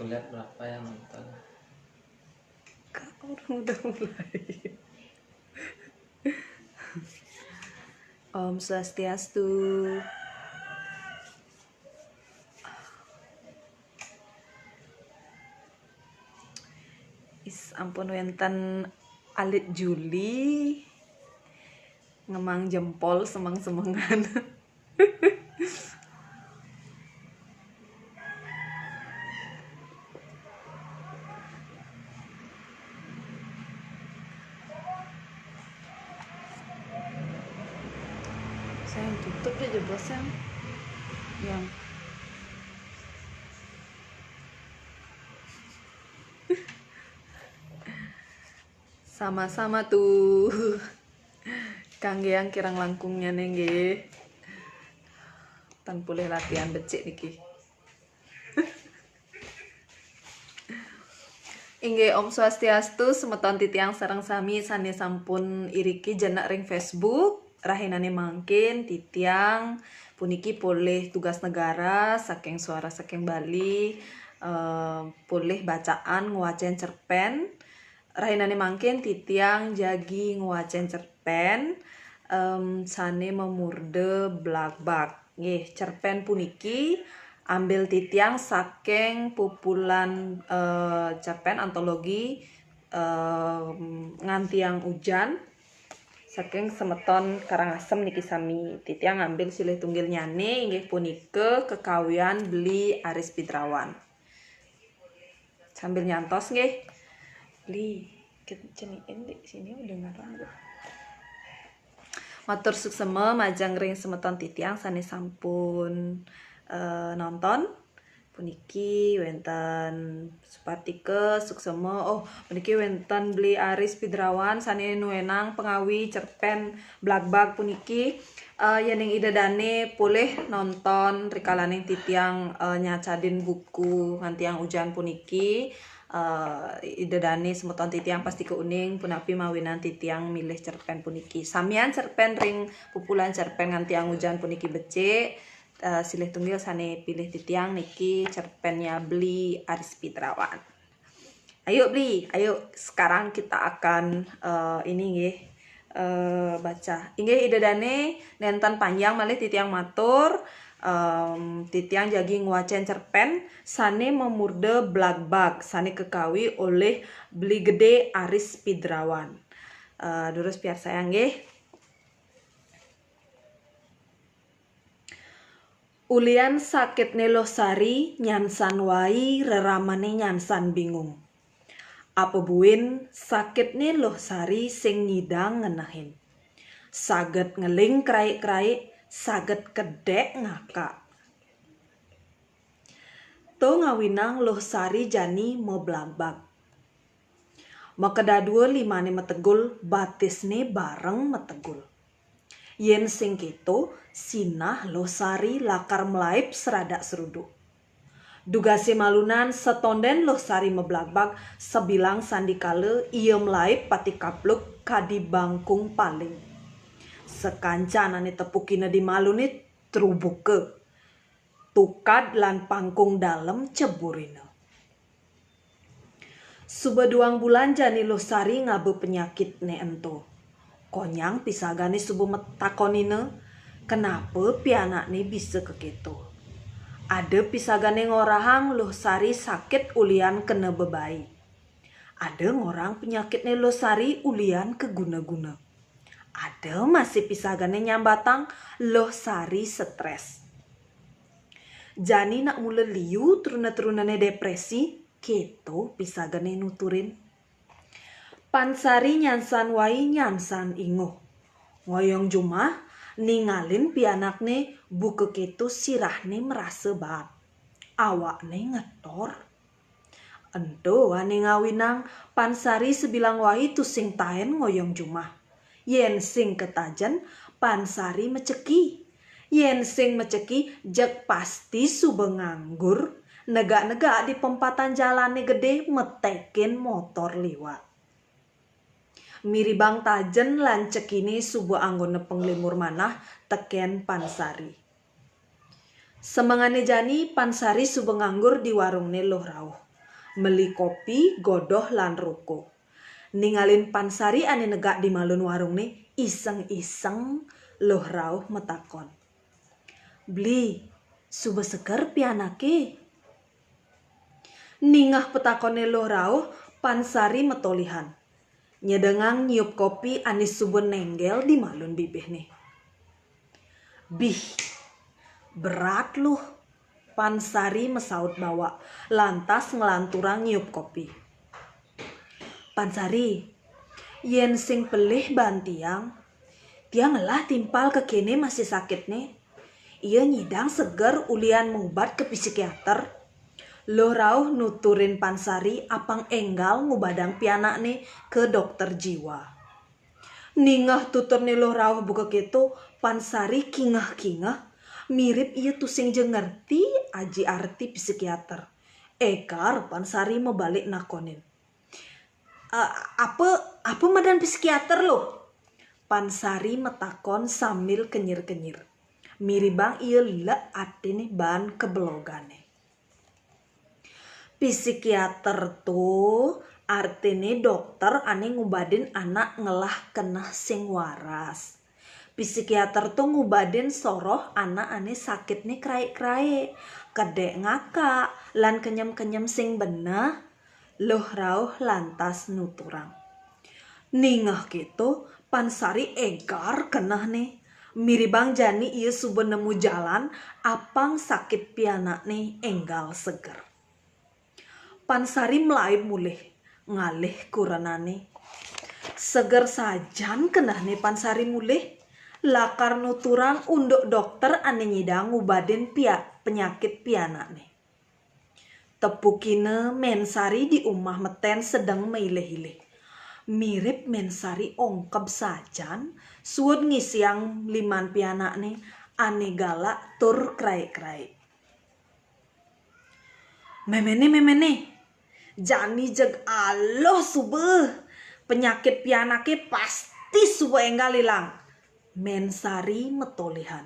lihat berapa yang nonton. Orang udah mulai. Om Swastiastu. Ampun wenten alit Juli ngemang jempol semang-semangan. Saya tutup aja bos yang sama-sama tuh. Kangge yang kirang langkungnya nengge. Tan boleh latihan becik niki. Inge Om Swastiastu semeton titiang sareng sami sane sampun iriki jenak ring Facebook. Rahinane mangkin titiang puniki boleh tugas negara saking suara saking Bali, boleh bacaan nguacen cerpen. Rahinane mangkin titiang jagi nguacen cerpen, sane memurde blagbag. Nggih, cerpen puniki ambil titiang saking pupulan cerpen antologi Ngantiang Ujan saking semeton Karangasem niki sami titiang ngambil silih tunggil nyane inggih punike Kekawian Beli Aris Pidrawan. Sambil nyantos nggih. Beli keceniin di sini udah ngarang. Matur suksema majang ring semeton titiang sane sampun nonton puniki wenten Supatike suksema puniki wenten Beli Aris Pidrawan sane nuenang pengawi cerpen blagbag puniki yening idedane boleh nonton rikalaning titiang nyacadin buku Ngantiang Ujan puniki idedane semeton titiang pasti keuning punapi mawinan titiang milih cerpen puniki samian cerpen ring pupulan cerpen Ngantiang Ujan puniki becik. Silih tunggil sane pilih titiang niki cerpennya Beli Aris Pidrawan. Ayo Beli, ayo sekarang kita akan ini nggih baca. Inggih idedane nenten panjang malih titiang matur titiang jagi nguacen cerpen sane memurde blagbag sane kekawi oleh Beli Gede Aris Pidrawan. Durus biar saya nggih. Ulian sakit Losari nyansan wai reramane nyansan bingung. Apa buin sakit Losari sing nyidang ngenahin. Saget ngeling kraik-kraik, saget kedek ngakak. To ngawinang Losari jani meblagbag. Makedadua limane metegul, batisne bareng metegul. Yen sing keto sinah Losari lakar melaip seradak seruduk. Dugase malunan setonden Losari meblagbag sebilang sandikale ia melaip pati kapluk kadi bangkung paling. Sekancanane tepukina di malunit trubuke. Tukad lan pangkung dalem ceburina. Subeduang bulan jani Losari ngabe penyakit ne ento. Konyang pisagane subuh metakonine, kenapa pianakne bisa keketo. Ada pisagane ngorahang Losari sakit ulian kena bebai. Ada ngorang penyakitnya Losari ulian keguna-guna. Ada masih pisagane nyambatang Losari stres. Jani nak mula liu teruna-terunane depresi, keto pisagane nuturin. Pansari nyansan wai nyansan inguh. Ngoyong jumah ningalin pianakne buke ketu sirahne merasa bat. Awakne ngetor. Endo ane ngawinang pansari sebilang wai tu sing taen ngoyong jumah. Yen sing ketajen pansari meceki. Yen sing meceki jek pasti sube nganggur. Negak-negak di pempatan jalane gede metekin motor liwat. Miribang tajen lan cekini subuh anggone penglimur manah teken pansari. Semangane jani pansari subuh nganggur di warungne loh rauh. meli kopi, godoh lan ruko. Ningalin Pansari ane negak di malun warung nih, iseng-iseng loh rauh metakon. Beli, suba seger pianake. Ningah petakone loh rauh, Pansari metolihan. Nyedengang nyiup kopi anis suba nenggel di malun bibih nih. Bih, berat luh. Pansari mesaut bawa, lantas ngelanturang nyiup kopi. Pansari, yen sing pelih bantiang, dia ngelah timpal ke kene masih sakit nih. Ia nyidang seger ulian ngubat ke psikiater. Loh rauh nuturin Pansari apang enggal ngubadang pianak nih ke dokter jiwa. Ningah tutur nih loh rauh buka gitu, Pansari kingah-kingah. Mirip ia tusing je ngerti aji arti psikiater. Ekar Pansari membalik nakonin. Apa madan psikiater loh? Pansari metakon sambil kenyir-kenyir. Miribang ia lek atine ban kebelogane. Psikiater tuh artine dokter ane ngubadin anak ngelah kenah sing waras. Psikiater tuh ngubadin soroh anak ane sakit nih krai-krai, kedek ngakak, lan kenyem-kenyem sing benah. Loh rauh lantas nuturang. Ningah gitu, Pansari egar kenah nih. Miribang jani ia suba nemu jalan, apang sakit pianak nih enggal seger. Pansari melaib mulih, ngalih kuranane. Seger sajan kenah nih Pansari mulih. Lakar nuturang unduk dokter ane nyidang ngubadin penyakit pianak nih. Tepukine Mensari di umah meten sedang meileh-ileh. Mirip Mensari ongkep sajan, suud ngisiang liman pianak nih, ane galak tur krai-krai. Memene, jani jeg aloh subeh, penyakit pianake pasti subeh enggal hilang. Mensari metolihan.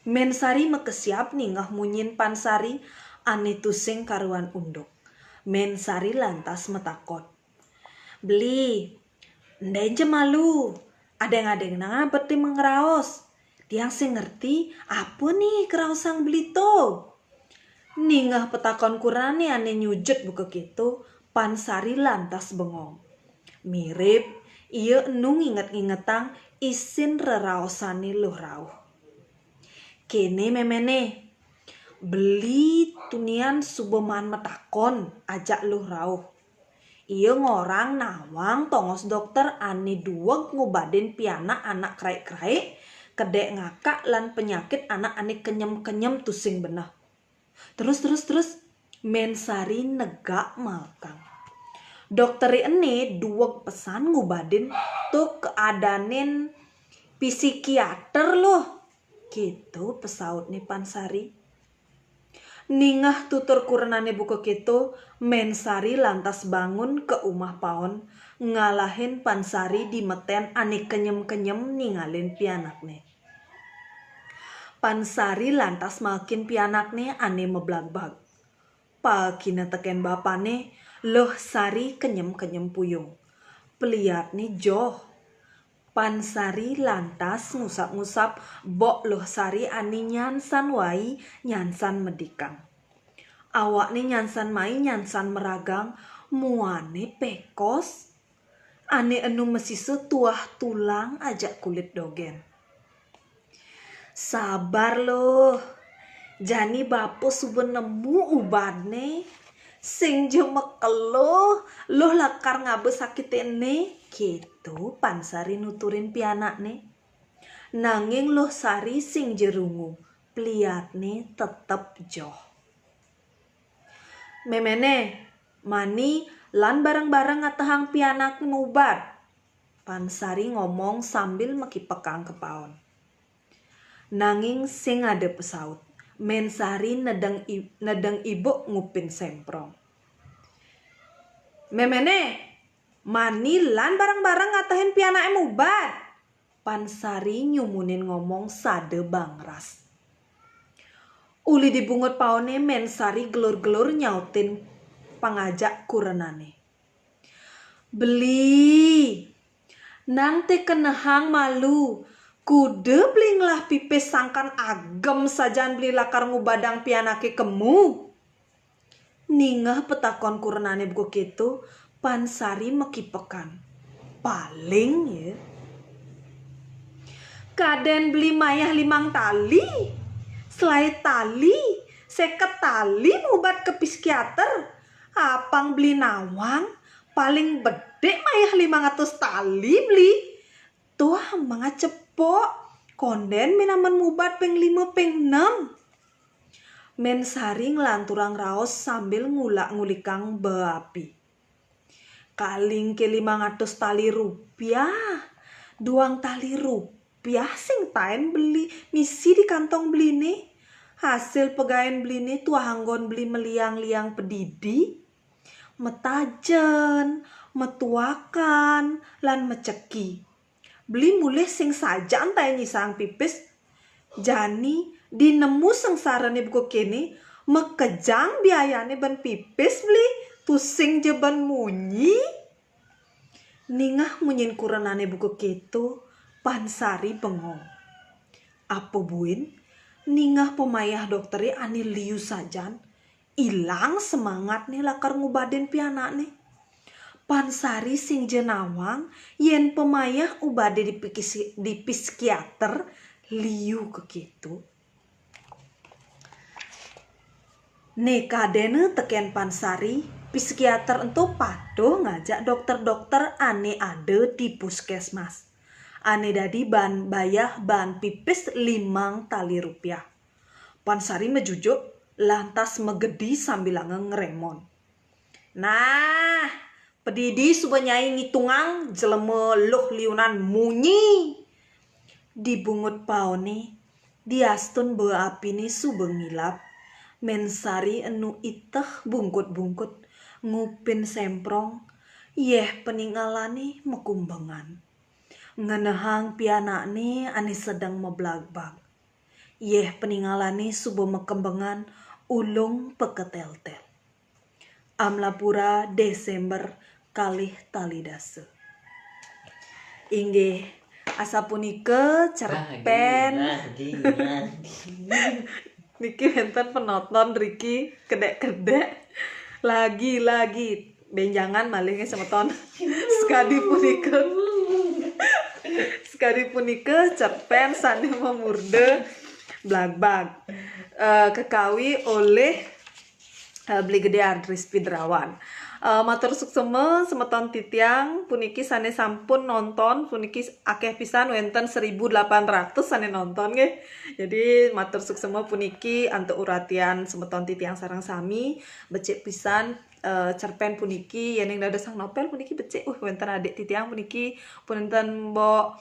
Mensari mekesiap ningah munyin Pansari ane tusing karuan unduk. Mensari lantas metakon. Beli, ndai je malu. Adeng-adeng nang beti mengraos. Tiang sing ngerti apa nih keraosang beli to? Ningah petakon kurane ane nyujut buka gitu. Pansari lantas bengong. Mirip ia enu nginget-ngingetang isin reraosane loh rauh. Kene memene, beli tunian subeman metakon ajak loh rauh. Ia ngorang nawang tongos dokter ane duweg ngubadin pianak anak krai-krai, kedek ngakak lan penyakit anak ane kenyem-kenyem tusing benah. Terus Mensari negak malkang. Dokteri ene duweg pesan ngubadin tuh keadanin psikiater loh. Gitu pesaut nih Pansari. Ningah tutur kurenane buka gitu, Mensari lantas bangun ke umah paon, ngalahin Pansari di meten ane kenyem-kenyem ningalin pianakne. Pansari lantas makin pianakne ane meblagbag. Pakina teken bapane, loh Sari kenyem-kenyem puyung. Peliatne joh. Pansari lantas ngusap-ngusap bok loh Sari ani nyansan wai nyansan medikang. Awakne nyansan mai nyansan meragang muane pekos. Ane enu mesisu tuah tulang ajak kulit dogen. Sabar loh. Jani bapo suba nemu ubadne. Sing jemek loh lakar ngabe sakit ene. Gitu Pansari nuturin pianakne. Nanging loh Sari sing jerungu, peliatne tetep joh. Memene, mani lan bareng-bareng ngatehang pianak ngubat. Pansari ngomong sambil mekipekang ke paon. Nanging sing ada pesaut. Mensari nedeng ibu ngupin semprong. Memene, mani lan bareng-bareng ngatahin pianake mubat. Pansari nyumunin ngomong sade bangras. Uli dibungut paone Mensari gelur-gelur nyautin pangajak kurenane. Beli nang te kenehang malu kude blinglah pipis sangkan agem sajan beli lakar ngubadang pianake kemu. Ningah petakon kurenane buku gitu Pansari mekipekan. Paling ya. Kaden beli mayah 5 tali. Selai tali, 50 tali ngubat ke psikiater. Apang beli nawang, paling bedek mayah 500 tali beli. Tuah mga cepok, konden minaman ngubat peng 5 peng 6. Mensari ngelanturang raos sambil ngulak-ngulikang beapi. Kaling ke 500 tali rupiah, 2 tali rupiah sing tain beli misi di kantong beli nih. Hasil pegaen beli nih tuahanggon beli meliang-liang pedidi, metajen, metuakan, lan meceki. Beli mulih sing saja antai nyisang pipis. Jani dinemu sengsarane buku kini mekejang biayane ban pipis beli pusing jeban munyi. Ningah munyin kurenane buku gitu Pansari bengong. Apa buin? Ningah pemayah dokteri ani liu sajan ilang semangat nih lakar ngubadin pianak nih. Pansari sing jenawang yen pemayah ubade di psikiater liu kekitu. Nekadene teken Pansari psikiater ento pado ngajak dokter-dokter ane ade di puskesmas. Ane dadi ban bayah ban pipis 5 tali rupiah. Pansari mejujuk lantas megedi sambil ngeremon. Nah, pedidi subanyai ngitungang jeleme loh liunan munyi. Dibungut paone, diastun bawa api ni subengilap. Mensari enu iteh bungkut-bungkut, ngupin semprong, yeh peningalani mekumbengan. Ngenehang pianak ni ani sedang meblagbag. Yeh peningalani subuh mekembengan ulung peketel-tel. Amlapura Desember kalih talidase. Inggih asa punika cerpen. Niki wenten penonton Riki kedek-kedek lagi benjangan malingnya semeton sekali punika cerpen sane memurde blagbag kekawi oleh Beli Gede Adris Pidrawan. Matur suksema semeton titiang puniki sane sampun nonton puniki akeh pisan wenten 1800 sane nonton nggih. Jadi matur suksema puniki antuk uratian semeton titiang sareng sami becik pisan cerpen puniki yening dados sang novel puniki becik wenten adik titiang puniki punten mbok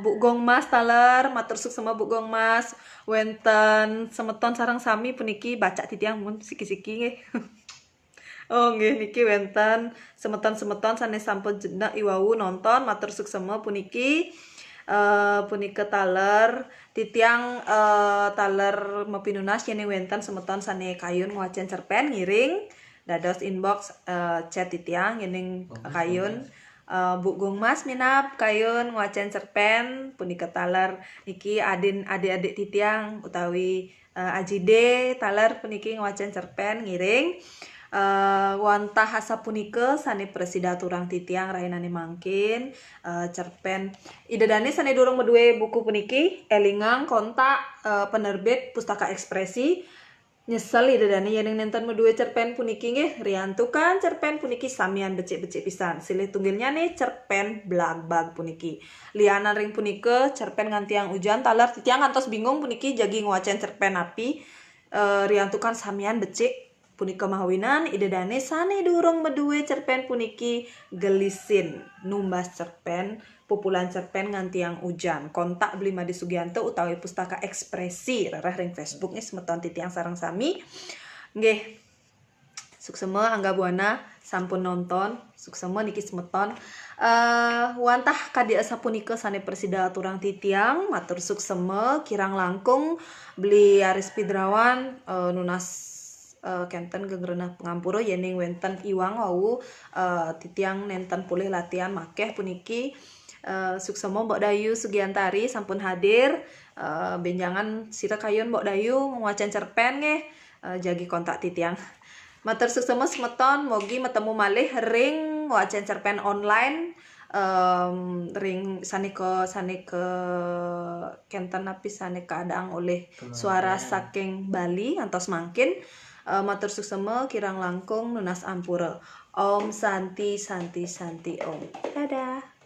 Bu Gong Mas taler matur suksema Bu Gong Mas wenten semeton sareng sami puniki baca titiang mun siki-siki nggih. Oh nggih niki wenten semeton-semeton sanes sampun jenak iwau nonton matur suksema puniki punika taler titiang taler mepinunas yen wenten semeton sane kayun ngwacen cerpen ngiring dados inbox chat titiang yen kayun Bu Gong Mas minap kayun ngwacen cerpen punika taler niki adik-adik titiang utawi Ajide taler puniki ngwacen cerpen ngiring wantah asa punika sane presida turang titiang rainane mangkin cerpen idedane sane durung medue buku puniki elingang kontak penerbit Pustaka Ekspresi nyesel idedane yen nenten medue cerpen puniki nggih riantukan cerpen puniki samian becik-becik pisan silih tunggilnya nih cerpen blagbag puniki lianan ring punika cerpen ngantiang ujan taler titiang ngantos bingung puniki jagi ngwacen cerpen api riantukan samian becik punika mahawinan idedane sane durung medue cerpen puniki gelisin numbas cerpen pupulan cerpen ngantiang ujan kontak Beli Madi Sugianto utawi Pustaka Ekspresi rereh ring Facebook nih semeton titiang sareng sami nggih suksema angga buana sampun nonton suksema niki semeton wantah kadi asa punika sane presida turang titiang matur suksema kirang langkung Beli Aris Pidrawan nunas kenten gengrena pengampura yening wenten iwang wau titiang nenten pulih latihan makeh puniki suksema Mbok Dayu Sugiantari sampun hadir. Benjangan sira kayun Mbok Dayu ngwacan cerpen nggih. Jagi kontak titiang. Matur suksema semeton mogi metemu malih ring wacan cerpen online. Ring sanike kenten api sanike adang oleh suara saking Bali antos mangkin. Matur suksema kirang langkung nunas ampura. Om Santi Santi Santi Om. Dadah.